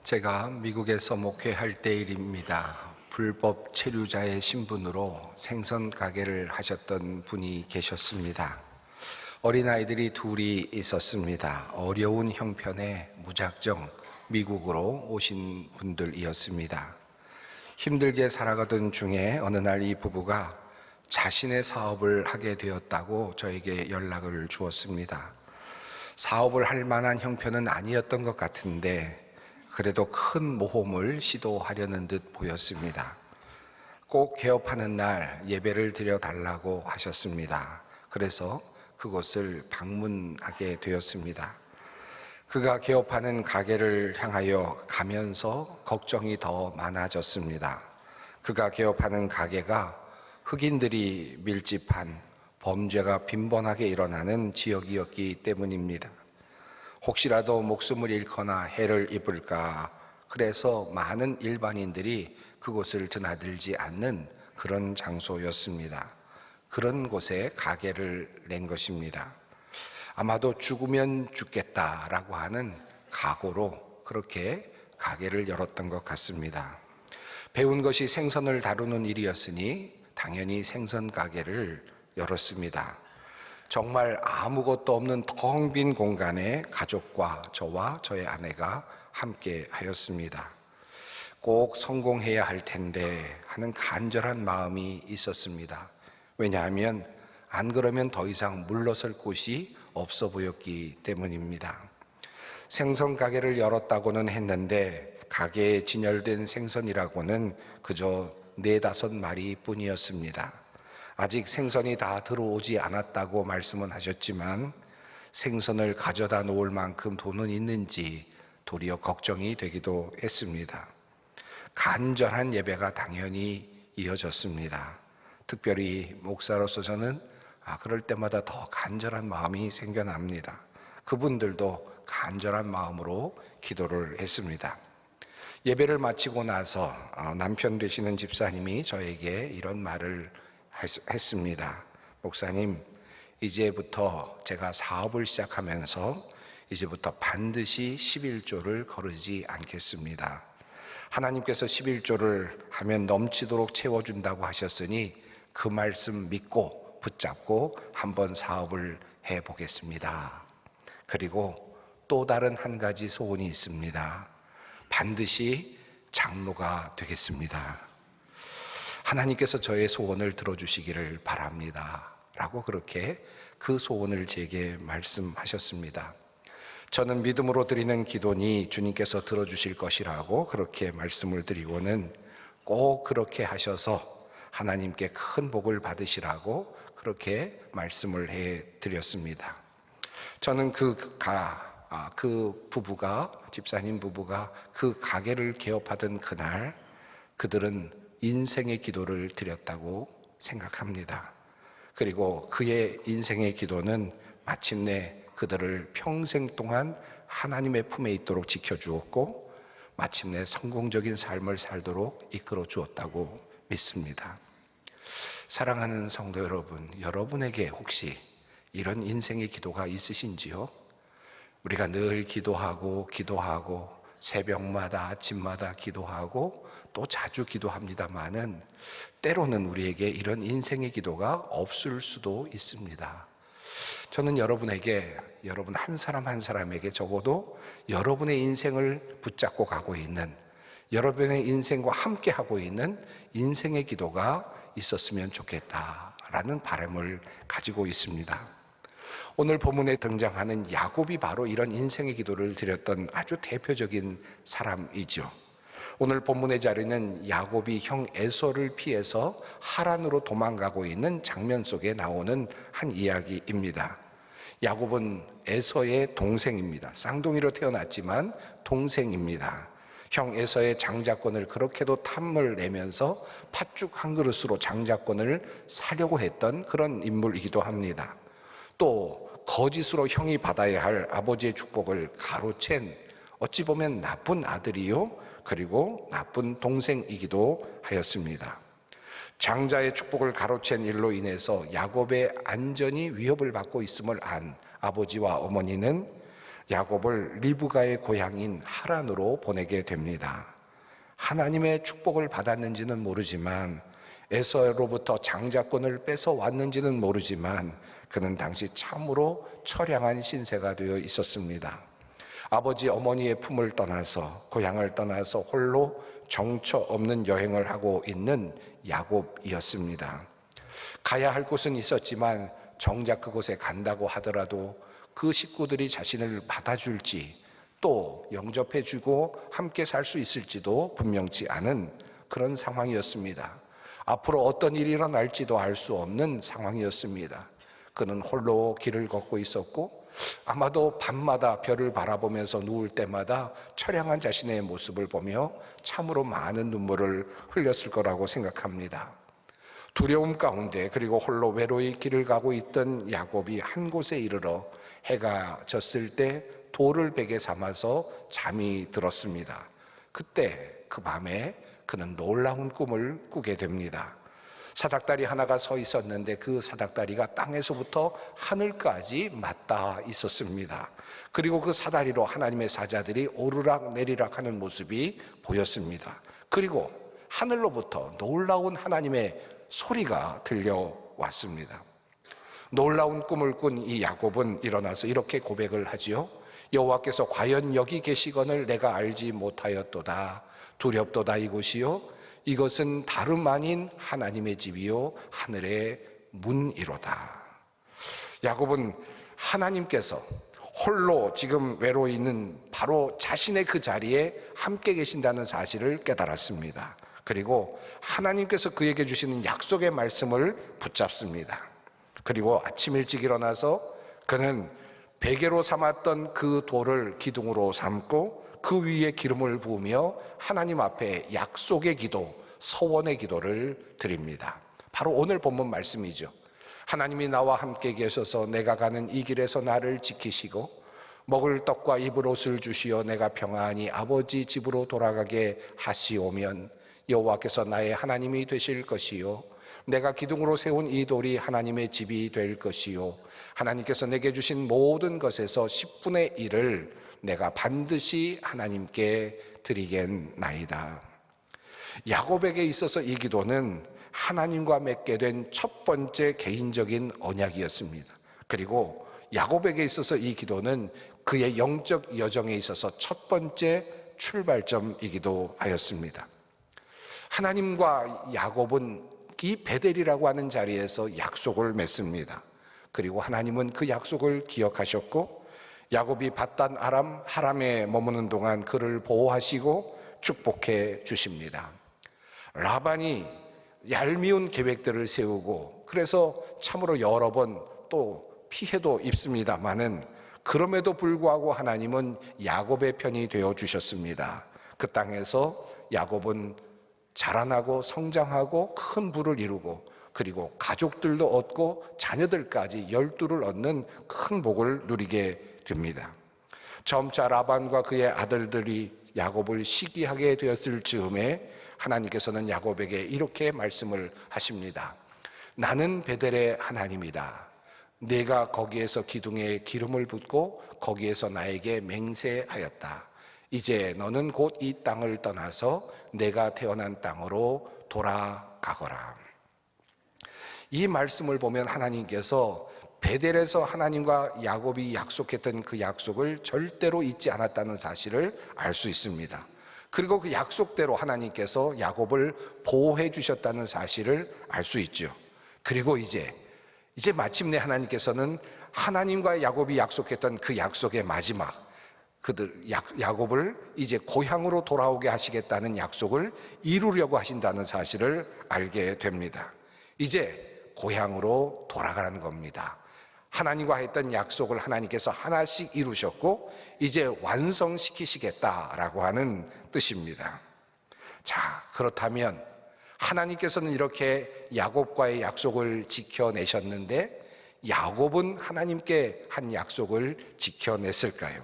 제가 미국에서 목회할 때 일입니다. 불법 체류자의 신분으로 생선 가게를 하셨던 분이 계셨습니다. 어린아이들이 둘이 있었습니다. 어려운 형편에 무작정 미국으로 오신 분들이었습니다. 힘들게 살아가던 중에 어느 날 이 부부가 자신의 사업을 하게 되었다고 저에게 연락을 주었습니다. 사업을 할 만한 형편은 아니었던 것 같은데 그래도 큰 모험을 시도하려는 듯 보였습니다. 꼭 개업하는 날 예배를 드려달라고 하셨습니다. 그래서 그곳을 방문하게 되었습니다. 그가 개업하는 가게를 향하여 가면서 걱정이 더 많아졌습니다. 그가 개업하는 가게가 흑인들이 밀집한 범죄가 빈번하게 일어나는 지역이었기 때문입니다. 혹시라도 목숨을 잃거나 해를 입을까, 그래서 많은 일반인들이 그곳을 드나들지 않는 그런 장소였습니다. 그런 곳에 가게를 낸 것입니다. 아마도 죽으면 죽겠다라고 하는 각오로 그렇게 가게를 열었던 것 같습니다. 배운 것이 생선을 다루는 일이었으니 당연히 생선 가게를 열었습니다. 정말 아무것도 없는 텅 빈 공간에 가족과 저와 저의 아내가 함께 하였습니다. 꼭 성공해야 할 텐데 하는 간절한 마음이 있었습니다. 왜냐하면 안 그러면 더 이상 물러설 곳이 없어 보였기 때문입니다. 생선 가게를 열었다고는 했는데 가게에 진열된 생선이라고는 그저 4-5마리 뿐이었습니다. 아직 생선이 다 들어오지 않았다고 말씀은 하셨지만 생선을 가져다 놓을 만큼 돈은 있는지 도리어 걱정이 되기도 했습니다. 간절한 예배가 당연히 이어졌습니다. 특별히 목사로서 저는 그럴 때마다 더 간절한 마음이 생겨납니다. 그분들도 간절한 마음으로 기도를 했습니다. 예배를 마치고 나서 남편 되시는 집사님이 저에게 이런 말을 했습니다. 목사님, 이제부터 제가 사업을 시작하면서 이제부터 반드시 11조를 거르지 않겠습니다. 하나님께서 11조를 하면 넘치도록 채워준다고 하셨으니 그 말씀 믿고 붙잡고 한번 사업을 해보겠습니다. 그리고 또 다른 한 가지 소원이 있습니다. 반드시 장로가 되겠습니다. 하나님께서 저의 소원을 들어주시기를 바랍니다. 라고 그렇게 그 소원을 제게 말씀하셨습니다. 저는 믿음으로 드리는 기도니 주님께서 들어주실 것이라고 그렇게 말씀을 드리고는 꼭 그렇게 하셔서 하나님께 큰 복을 받으시라고 그렇게 말씀을 해드렸습니다. 저는 그 부부가, 집사님 부부가 그 가게를 개업하던 그날 그들은 인생의 기도를 드렸다고 생각합니다. 그리고 그의 인생의 기도는 마침내 그들을 평생 동안 하나님의 품에 있도록 지켜주었고 마침내 성공적인 삶을 살도록 이끌어 주었다고 믿습니다. 사랑하는 성도 여러분, 여러분에게 혹시 이런 인생의 기도가 있으신지요? 우리가 늘 기도하고 새벽마다 아침마다 기도하고 또 자주 기도합니다마는 때로는 우리에게 이런 인생의 기도가 없을 수도 있습니다. 저는 여러분에게, 여러분 한 사람 한 사람에게 적어도 여러분의 인생을 붙잡고 가고 있는, 여러분의 인생과 함께 하고 있는 인생의 기도가 있었으면 좋겠다라는 바람을 가지고 있습니다. 오늘 본문에 등장하는 야곱이 바로 이런 인생의 기도를 드렸던 아주 대표적인 사람이죠. 오늘 본문의 자리는 야곱이 형 에서를 피해서 하란으로 도망가고 있는 장면 속에 나오는 한 이야기입니다. 야곱은 에서의 동생입니다. 쌍둥이로 태어났지만 동생입니다. 형 에서의 장자권을 그렇게도 탐을 내면서 팥죽 한 그릇으로 장자권을 사려고 했던 그런 인물이기도 합니다. 또 거짓으로 형이 받아야 할 아버지의 축복을 가로챈 어찌 보면 나쁜 아들이요 그리고 나쁜 동생이기도 하였습니다. 장자의 축복을 가로챈 일로 인해서 야곱의 안전이 위협을 받고 있음을 안 아버지와 어머니는 야곱을 리브가의 고향인 하란으로 보내게 됩니다. 하나님의 축복을 받았는지는 모르지만 에서로부터 장자권을 뺏어 왔는지는 모르지만 그는 당시 참으로 처량한 신세가 되어 있었습니다. 아버지 어머니의 품을 떠나서 고향을 떠나서 홀로 정처 없는 여행을 하고 있는 야곱이었습니다. 가야 할 곳은 있었지만 정작 그곳에 간다고 하더라도 그 식구들이 자신을 받아줄지 또 영접해주고 함께 살 수 있을지도 분명치 않은 그런 상황이었습니다. 앞으로 어떤 일이 일어날지도 알 수 없는 상황이었습니다. 그는 홀로 길을 걷고 있었고 아마도 밤마다 별을 바라보면서 누울 때마다 처량한 자신의 모습을 보며 참으로 많은 눈물을 흘렸을 거라고 생각합니다. 두려움 가운데 그리고 홀로 외로이 길을 가고 있던 야곱이 한 곳에 이르러 해가 졌을 때 돌을 베개 삼아서 잠이 들었습니다. 그때 그 밤에 그는 놀라운 꿈을 꾸게 됩니다. 사닥다리 하나가 서 있었는데 그 사닥다리가 땅에서부터 하늘까지 맞닿아 있었습니다. 그리고 그 사다리로 하나님의 사자들이 오르락 내리락 하는 모습이 보였습니다. 그리고 하늘로부터 놀라운 하나님의 소리가 들려왔습니다. 놀라운 꿈을 꾼 이 야곱은 일어나서 이렇게 고백을 하지요. 여호와께서 과연 여기 계시거늘 내가 알지 못하였도다. 두렵도다 이곳이요 이것은 다름 아닌 하나님의 집이요 하늘의 문이로다. 야곱은 하나님께서 홀로 지금 외로이 있는 바로 자신의 그 자리에 함께 계신다는 사실을 깨달았습니다. 그리고 하나님께서 그에게 주시는 약속의 말씀을 붙잡습니다. 그리고 아침 일찍 일어나서 그는 베개로 삼았던 그 돌을 기둥으로 삼고 그 위에 기름을 부으며 하나님 앞에 약속의 기도, 서원의 기도를 드립니다. 바로 오늘 본문 말씀이죠. 하나님이 나와 함께 계셔서 내가 가는 이 길에서 나를 지키시고 먹을 떡과 입을 옷을 주시어 내가 평안히 아버지 집으로 돌아가게 하시오면 여호와께서 나의 하나님이 되실 것이요 내가 기둥으로 세운 이 돌이 하나님의 집이 될 것이요 하나님께서 내게 주신 모든 것에서 10분의 1을 내가 반드시 하나님께 드리겠나이다. 야곱에게 있어서 이 기도는 하나님과 맺게 된 첫 번째 개인적인 언약이었습니다. 그리고 야곱에게 있어서 이 기도는 그의 영적 여정에 있어서 첫 번째 출발점이기도 하였습니다. 하나님과 야곱은 이 베델이라고 하는 자리에서 약속을 맺습니다. 그리고 하나님은 그 약속을 기억하셨고 야곱이 밧단 아람 하람에 머무는 동안 그를 보호하시고 축복해 주십니다. 라반이 얄미운 계획들을 세우고 그래서 참으로 여러 번 또 피해도 입습니다마는 그럼에도 불구하고 하나님은 야곱의 편이 되어 주셨습니다. 그 땅에서 야곱은 자라나고 성장하고 큰 부를 이루고 그리고 가족들도 얻고 자녀들까지 12를 얻는 큰 복을 누리게 됩니다. 점차 라반과 그의 아들들이 야곱을 시기하게 되었을 즈음에 하나님께서는 야곱에게 이렇게 말씀을 하십니다. 나는 베델의 하나님이다. 내가 거기에서 기둥에 기름을 붓고 거기에서 나에게 맹세하였다. 이제 너는 곧 이 땅을 떠나서 내가 태어난 땅으로 돌아가거라. 이 말씀을 보면 하나님께서 베델에서 하나님과 야곱이 약속했던 그 약속을 절대로 잊지 않았다는 사실을 알 수 있습니다. 그리고 그 약속대로 하나님께서 야곱을 보호해 주셨다는 사실을 알 수 있죠. 그리고 이제 마침내 하나님께서는 하나님과 야곱이 약속했던 그 약속의 마지막 야곱을 이제 고향으로 돌아오게 하시겠다는 약속을 이루려고 하신다는 사실을 알게 됩니다. 이제 고향으로 돌아가는 겁니다. 하나님과 했던 약속을 하나님께서 하나씩 이루셨고 이제 완성시키시겠다라고 하는 뜻입니다. 자, 그렇다면 하나님께서는 이렇게 야곱과의 약속을 지켜내셨는데 야곱은 하나님께 한 약속을 지켜냈을까요?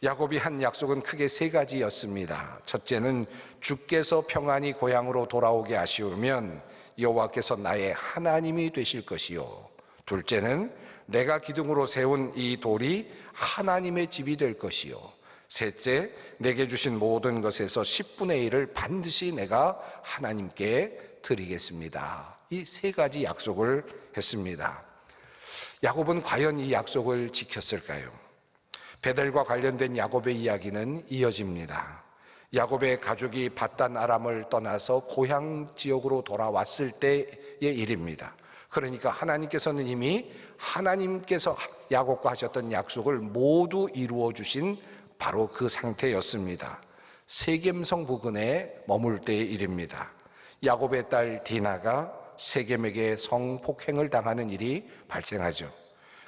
야곱이 한 약속은 크게 세 가지였습니다. 첫째는 주께서 평안히 고향으로 돌아오게 하시오면 여호와께서 나의 하나님이 되실 것이요, 둘째는 내가 기둥으로 세운 이 돌이 하나님의 집이 될 것이요, 셋째, 내게 주신 모든 것에서 10분의 1을 반드시 내가 하나님께 드리겠습니다. 이 세 가지 약속을 했습니다. 야곱은 과연 이 약속을 지켰을까요? 베델과 관련된 야곱의 이야기는 이어집니다. 야곱의 가족이 밧단 아람을 떠나서 고향 지역으로 돌아왔을 때의 일입니다. 그러니까 하나님께서는 이미 하나님께서 야곱과 하셨던 약속을 모두 이루어 주신 바로 그 상태였습니다. 세겜성 부근에 머물 때의 일입니다. 야곱의 딸 디나가 세겜에게 성폭행을 당하는 일이 발생하죠.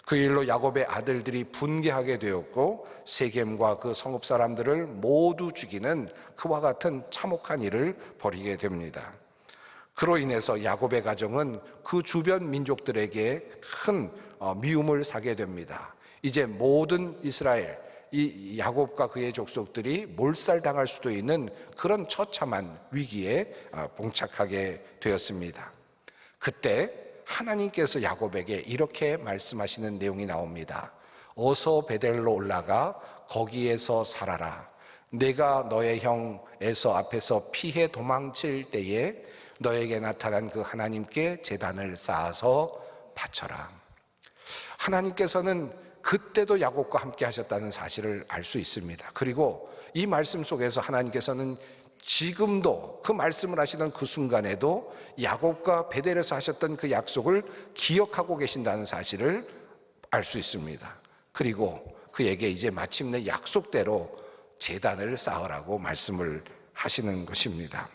그 일로 야곱의 아들들이 분개하게 되었고 세겜과 그 성읍 사람들을 모두 죽이는 그와 같은 참혹한 일을 벌이게 됩니다. 그로 인해서 야곱의 가정은 그 주변 민족들에게 큰 미움을 사게 됩니다. 이제 모든 이스라엘, 이 야곱과 그의 족속들이 몰살당할 수도 있는 그런 처참한 위기에 봉착하게 되었습니다. 그때 하나님께서 야곱에게 이렇게 말씀하시는 내용이 나옵니다. 어서 베델로 올라가 거기에서 살아라. 내가 너의 형 에서 앞에서 피해 도망칠 때에 너에게 나타난 그 하나님께 제단을 쌓아서 바쳐라. 하나님께서는 그때도 야곱과 함께 하셨다는 사실을 알 수 있습니다. 그리고 이 말씀 속에서 하나님께서는 지금도 그 말씀을 하시던 그 순간에도 야곱과 베델에서 하셨던 그 약속을 기억하고 계신다는 사실을 알 수 있습니다. 그리고 그에게 이제 마침내 약속대로 제단을 쌓으라고 말씀을 하시는 것입니다.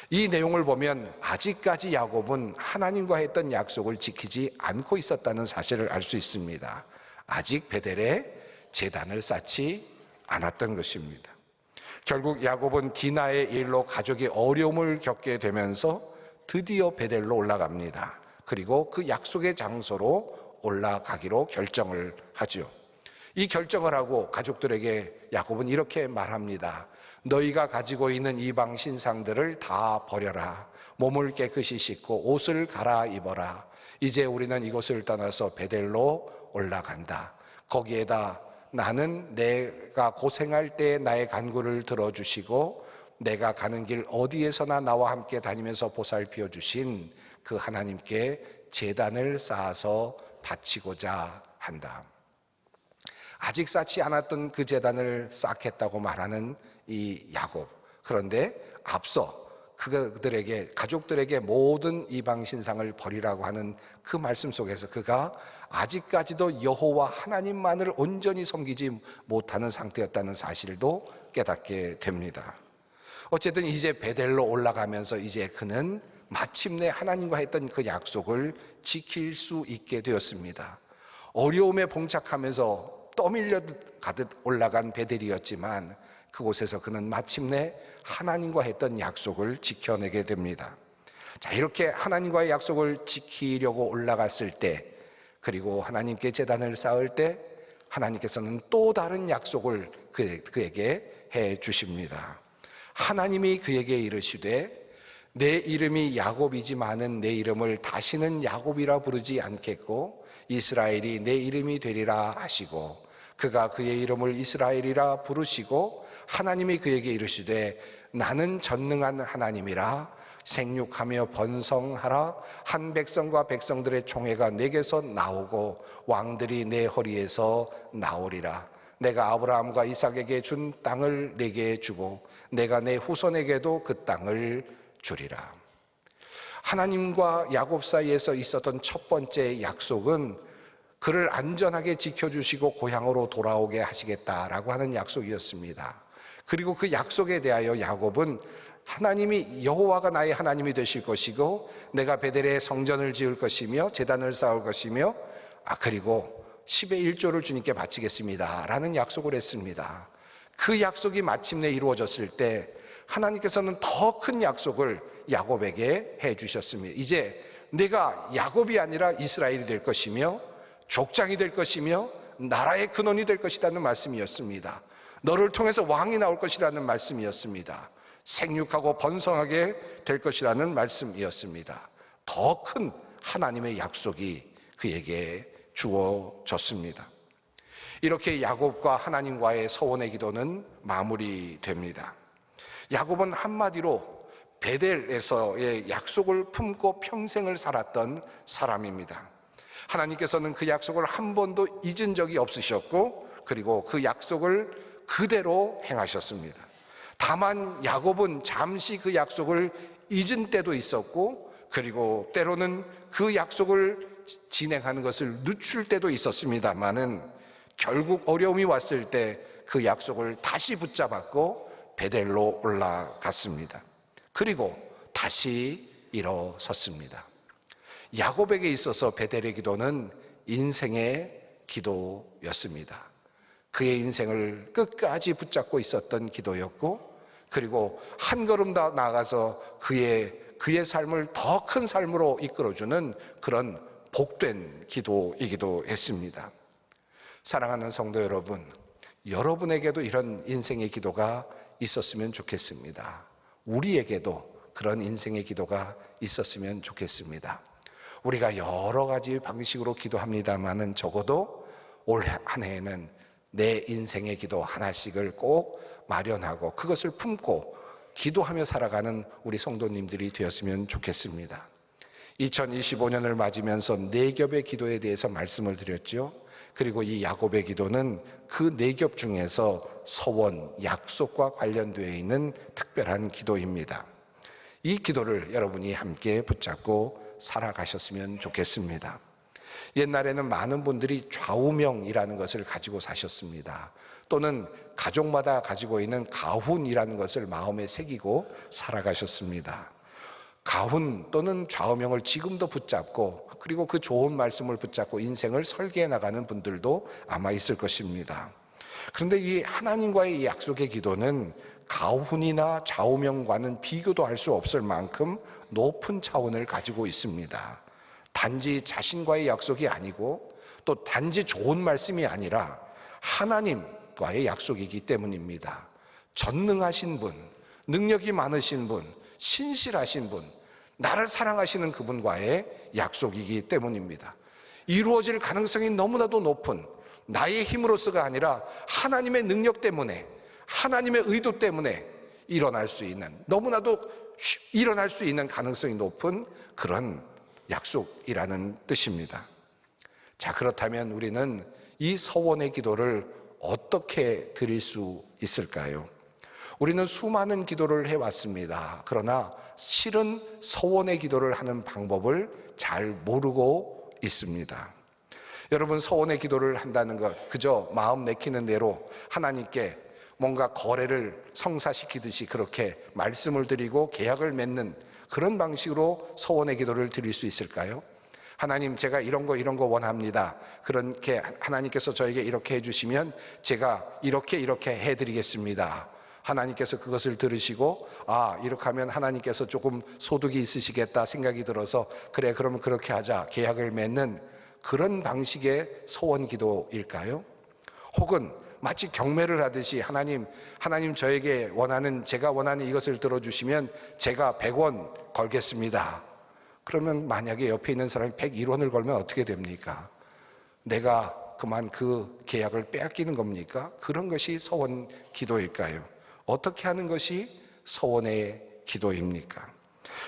이 내용을 보면 아직까지 야곱은 하나님과 했던 약속을 지키지 않고 있었다는 사실을 알 수 있습니다. 아직 베델에 제단을 쌓지 않았던 것입니다. 결국 야곱은 디나의 일로 가족이 어려움을 겪게 되면서 드디어 베델로 올라갑니다. 그리고 그 약속의 장소로 올라가기로 결정을 하죠. 이 결정을 하고 가족들에게 야곱은 이렇게 말합니다. 너희가 가지고 있는 이방 신상들을 다 버려라. 몸을 깨끗이 씻고 옷을 갈아입어라. 이제 우리는 이곳을 떠나서 베델로 올라간다. 거기에다 나는 내가 고생할 때 나의 간구를 들어주시고 내가 가는 길 어디에서나 나와 함께 다니면서 보살펴 주신 그 하나님께 제단을 쌓아서 바치고자 한다. 아직 쌓지 않았던 그 제단을 쌓겠다고 말하는 이 야곱. 그런데 앞서 그들에게, 가족들에게 모든 이방 신상을 버리라고 하는 그 말씀 속에서 그가 아직까지도 여호와 하나님만을 온전히 섬기지 못하는 상태였다는 사실도 깨닫게 됩니다. 어쨌든 이제 베델로 올라가면서 이제 그는 마침내 하나님과 했던 그 약속을 지킬 수 있게 되었습니다. 어려움에 봉착하면서 떠밀려 가듯 올라간 베델이었지만 그곳에서 그는 마침내 하나님과 했던 약속을 지켜내게 됩니다. 자, 이렇게 하나님과의 약속을 지키려고 올라갔을 때, 그리고 하나님께 제단을 쌓을 때 하나님께서는 또 다른 약속을 그에게 해 주십니다. 하나님이 그에게 이르시되 내 이름이 야곱이지만은 내 이름을 다시는 야곱이라 부르지 않겠고 이스라엘이 내 이름이 되리라 하시고 그가 그의 이름을 이스라엘이라 부르시고 하나님이 그에게 이르시되 나는 전능한 하나님이라 생육하며 번성하라. 한 백성과 백성들의 총회가 내게서 나오고 왕들이 내 허리에서 나오리라. 내가 아브라함과 이삭에게 준 땅을 내게 주고 내가 내 후손에게도 그 땅을 주리라. 하나님과 야곱 사이에서 있었던 첫 번째 약속은 그를 안전하게 지켜주시고 고향으로 돌아오게 하시겠다라고 하는 약속이었습니다. 그리고 그 약속에 대하여 야곱은 하나님이 여호와가 나의 하나님이 되실 것이고 내가 베델에 성전을 지을 것이며 제단을 쌓을 것이며 그리고 10의 1조를 주님께 바치겠습니다 라는 약속을 했습니다. 그 약속이 마침내 이루어졌을 때 하나님께서는 더 큰 약속을 야곱에게 해주셨습니다. 이제 내가 야곱이 아니라 이스라엘이 될 것이며 족장이 될 것이며 나라의 근원이 될 것이라는 말씀이었습니다. 너를 통해서 왕이 나올 것이라는 말씀이었습니다. 생육하고 번성하게 될 것이라는 말씀이었습니다. 더 큰 하나님의 약속이 그에게 주어졌습니다. 이렇게 야곱과 하나님과의 서원의 기도는 마무리됩니다. 야곱은 한마디로 베델에서의 약속을 품고 평생을 살았던 사람입니다. 하나님께서는 그 약속을 한 번도 잊은 적이 없으셨고, 그리고 그 약속을 그대로 행하셨습니다. 다만 야곱은 잠시 그 약속을 잊은 때도 있었고, 그리고 때로는 그 약속을 진행하는 것을 늦출 때도 있었습니다만은 결국 어려움이 왔을 때 그 약속을 다시 붙잡았고 베델로 올라갔습니다. 그리고 다시 일어섰습니다. 야곱에게 있어서 베델의 기도는 인생의 기도였습니다. 그의 인생을 끝까지 붙잡고 있었던 기도였고, 그리고 한 걸음 더 나아가서 그의 삶을 더 큰 삶으로 이끌어주는 그런 복된 기도이기도 했습니다. 사랑하는 성도 여러분, 여러분에게도 이런 인생의 기도가 있었으면 좋겠습니다. 우리에게도 그런 인생의 기도가 있었으면 좋겠습니다. 우리가 여러 가지 방식으로 기도합니다만은 적어도 올 한 해에는 내 인생의 기도 하나씩을 꼭 마련하고 그것을 품고 기도하며 살아가는 우리 성도님들이 되었으면 좋겠습니다. 2025년을 맞으면서 네 겹의 기도에 대해서 말씀을 드렸죠. 그리고 이 야곱의 기도는 그 네 겹 중에서 서원, 약속과 관련되어 있는 특별한 기도입니다. 이 기도를 여러분이 함께 붙잡고 살아가셨으면 좋겠습니다. 옛날에는 많은 분들이 좌우명이라는 것을 가지고 사셨습니다. 또는 가족마다 가지고 있는 가훈이라는 것을 마음에 새기고 살아가셨습니다. 가훈 또는 좌우명을 지금도 붙잡고, 그리고 그 좋은 말씀을 붙잡고 인생을 설계해 나가는 분들도 아마 있을 것입니다. 그런데 이 하나님과의 이 약속의 기도는 가훈이나 좌우명과는 비교도 할 수 없을 만큼 높은 차원을 가지고 있습니다. 단지 자신과의 약속이 아니고 또 단지 좋은 말씀이 아니라 하나님과의 약속이기 때문입니다. 전능하신 분, 능력이 많으신 분, 신실하신 분, 나를 사랑하시는 그분과의 약속이기 때문입니다. 이루어질 가능성이 너무나도 높은, 나의 힘으로서가 아니라 하나님의 능력 때문에, 하나님의 의도 때문에 일어날 수 있는, 너무나도 일어날 수 있는 가능성이 높은 그런 약속이라는 뜻입니다. 자, 그렇다면 우리는 이 서원의 기도를 어떻게 드릴 수 있을까요? 우리는 수많은 기도를 해왔습니다. 그러나 실은 서원의 기도를 하는 방법을 잘 모르고 있습니다. 여러분, 서원의 기도를 한다는 것, 그저 마음 내키는 대로 하나님께 뭔가 거래를 성사시키듯이 그렇게 말씀을 드리고 계약을 맺는 그런 방식으로 서원의 기도를 드릴 수 있을까요? 하나님, 제가 이런 거 원합니다. 그렇게 하나님께서 저에게 이렇게 해주시면 제가 이렇게 해드리겠습니다. 하나님께서 그것을 들으시고, 이렇게 하면 하나님께서 조금 소득이 있으시겠다 생각이 들어서, 그래, 그러면 그렇게 하자, 계약을 맺는 그런 방식의 서원 기도일까요? 혹은 마치 경매를 하듯이 하나님 저에게 제가 원하는 이것을 들어주시면 제가 100원 걸겠습니다. 그러면 만약에 옆에 있는 사람이 101원을 걸면 어떻게 됩니까? 내가 그만 그 계약을 빼앗기는 겁니까? 그런 것이 서원 기도일까요? 어떻게 하는 것이 서원의 기도입니까?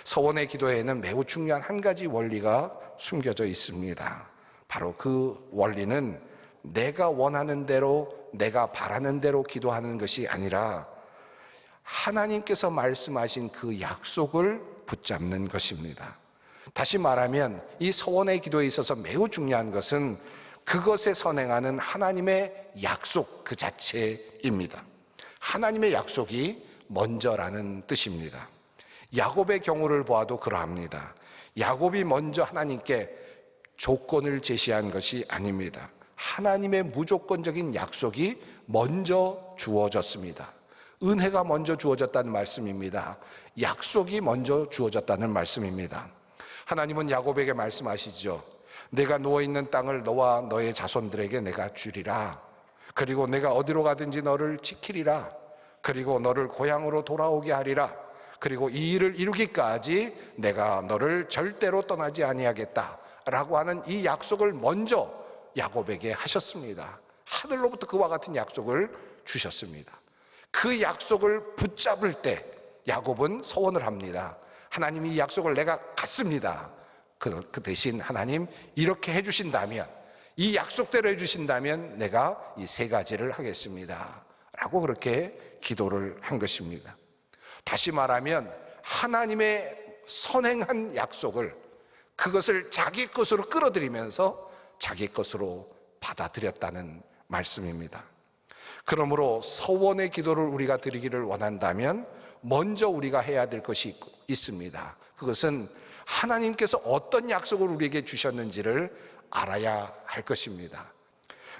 서원의 기도에는 매우 중요한 한 가지 원리가 숨겨져 있습니다. 바로 그 원리는 내가 원하는 대로, 내가 바라는 대로 기도하는 것이 아니라 하나님께서 말씀하신 그 약속을 붙잡는 것입니다. 다시 말하면 이 서원의 기도에 있어서 매우 중요한 것은 그것에 선행하는 하나님의 약속 그 자체입니다. 하나님의 약속이 먼저라는 뜻입니다. 야곱의 경우를 보아도 그러합니다. 야곱이 먼저 하나님께 조건을 제시한 것이 아닙니다. 하나님의 무조건적인 약속이 먼저 주어졌습니다. 은혜가 먼저 주어졌다는 말씀입니다. 약속이 먼저 주어졌다는 말씀입니다. 하나님은 야곱에게 말씀하시죠. 내가 누워있는 땅을 너와 너의 자손들에게 내가 주리라. 그리고 내가 어디로 가든지 너를 지키리라. 그리고 너를 고향으로 돌아오게 하리라. 그리고 이 일을 이루기까지 내가 너를 절대로 떠나지 아니하겠다 라고 하는 이 약속을 먼저 야곱에게 하셨습니다. 하늘로부터 그와 같은 약속을 주셨습니다. 그 약속을 붙잡을 때 야곱은 소원을 합니다. 하나님, 이 약속을 내가 갖습니다. 그 대신 하나님 이렇게 해주신다면, 이 약속대로 해주신다면 내가 이 세 가지를 하겠습니다 라고 그렇게 기도를 한 것입니다. 다시 말하면 하나님의 선행한 약속을, 그것을 자기 것으로 끌어들이면서 자기 것으로 받아들였다는 말씀입니다. 그러므로 서원의 기도를 우리가 드리기를 원한다면 먼저 우리가 해야 될 것이 있습니다. 그것은 하나님께서 어떤 약속을 우리에게 주셨는지를 알아야 할 것입니다.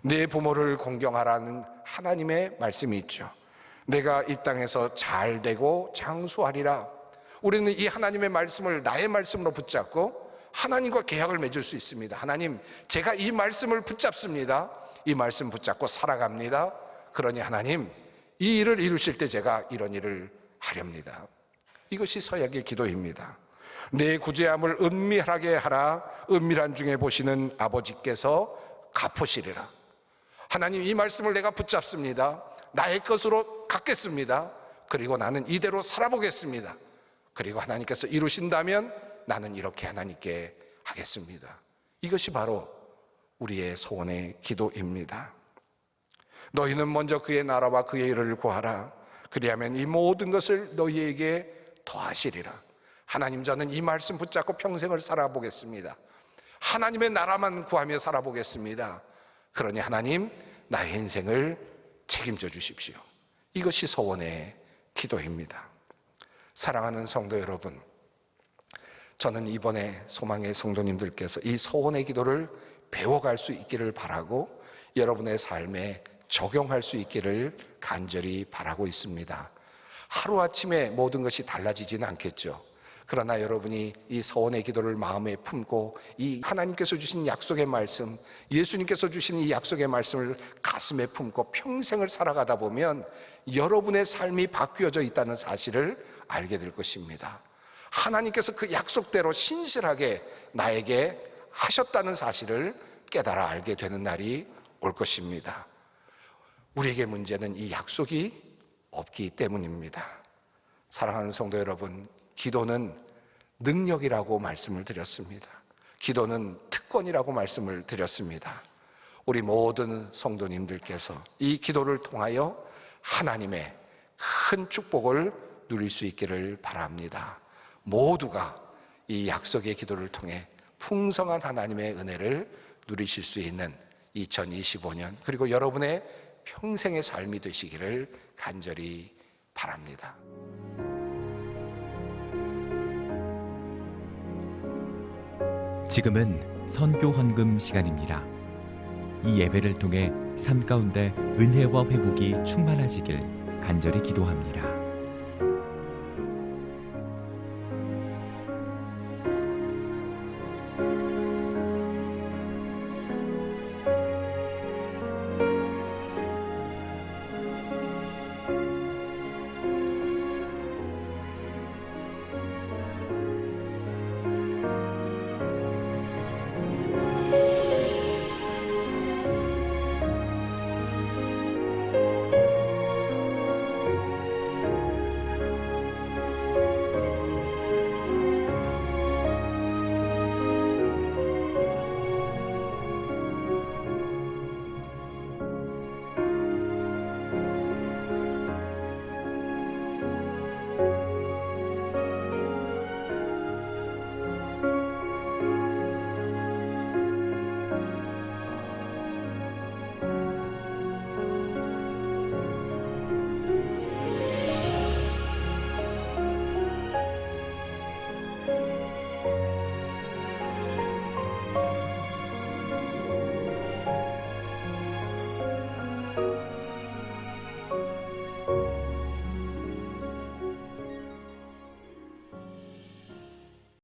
내 부모를 공경하라는 하나님의 말씀이 있죠. 내가 이 땅에서 잘 되고 장수하리라. 우리는 이 하나님의 말씀을 나의 말씀으로 붙잡고 하나님과 계약을 맺을 수 있습니다. 하나님, 제가 이 말씀을 붙잡습니다. 이 말씀 붙잡고 살아갑니다. 그러니 하나님, 이 일을 이루실 때 제가 이런 일을 하렵니다. 이것이 서약의 기도입니다. 내 구제함을 은밀하게 하라. 은밀한 중에 보시는 아버지께서 갚으시리라. 하나님, 이 말씀을 내가 붙잡습니다. 나의 것으로 갖겠습니다. 그리고 나는 이대로 살아보겠습니다. 그리고 하나님께서 이루신다면 나는 이렇게 하나님께 하겠습니다. 이것이 바로 우리의 소원의 기도입니다. 너희는 먼저 그의 나라와 그의 일을 구하라. 그리하면 이 모든 것을 너희에게 더하시리라. 하나님, 저는 이 말씀 붙잡고 평생을 살아보겠습니다. 하나님의 나라만 구하며 살아보겠습니다. 그러니 하나님, 나의 인생을 책임져 주십시오. 이것이 소원의 기도입니다. 사랑하는 성도 여러분, 저는 이번에 소망의 성도님들께서 이 소원의 기도를 배워갈 수 있기를 바라고 여러분의 삶에 적용할 수 있기를 간절히 바라고 있습니다. 하루아침에 모든 것이 달라지지는 않겠죠. 그러나 여러분이 이 소원의 기도를 마음에 품고 이 하나님께서 주신 약속의 말씀, 예수님께서 주신 이 약속의 말씀을 가슴에 품고 평생을 살아가다 보면 여러분의 삶이 바뀌어져 있다는 사실을 알게 될 것입니다. 하나님께서 그 약속대로 신실하게 나에게 하셨다는 사실을 깨달아 알게 되는 날이 올 것입니다. 우리에게 문제는 이 약속이 없기 때문입니다. 사랑하는 성도 여러분, 기도는 능력이라고 말씀을 드렸습니다. 기도는 특권이라고 말씀을 드렸습니다. 우리 모든 성도님들께서 이 기도를 통하여 하나님의 큰 축복을 누릴 수 있기를 바랍니다. 모두가 이 약속의 기도를 통해 풍성한 하나님의 은혜를 누리실 수 있는 2025년, 그리고 여러분의 평생의 삶이 되시기를 간절히 바랍니다. 지금은 선교 헌금 시간입니다. 이 예배를 통해 삶 가운데 은혜와 회복이 충만하시길 간절히 기도합니다.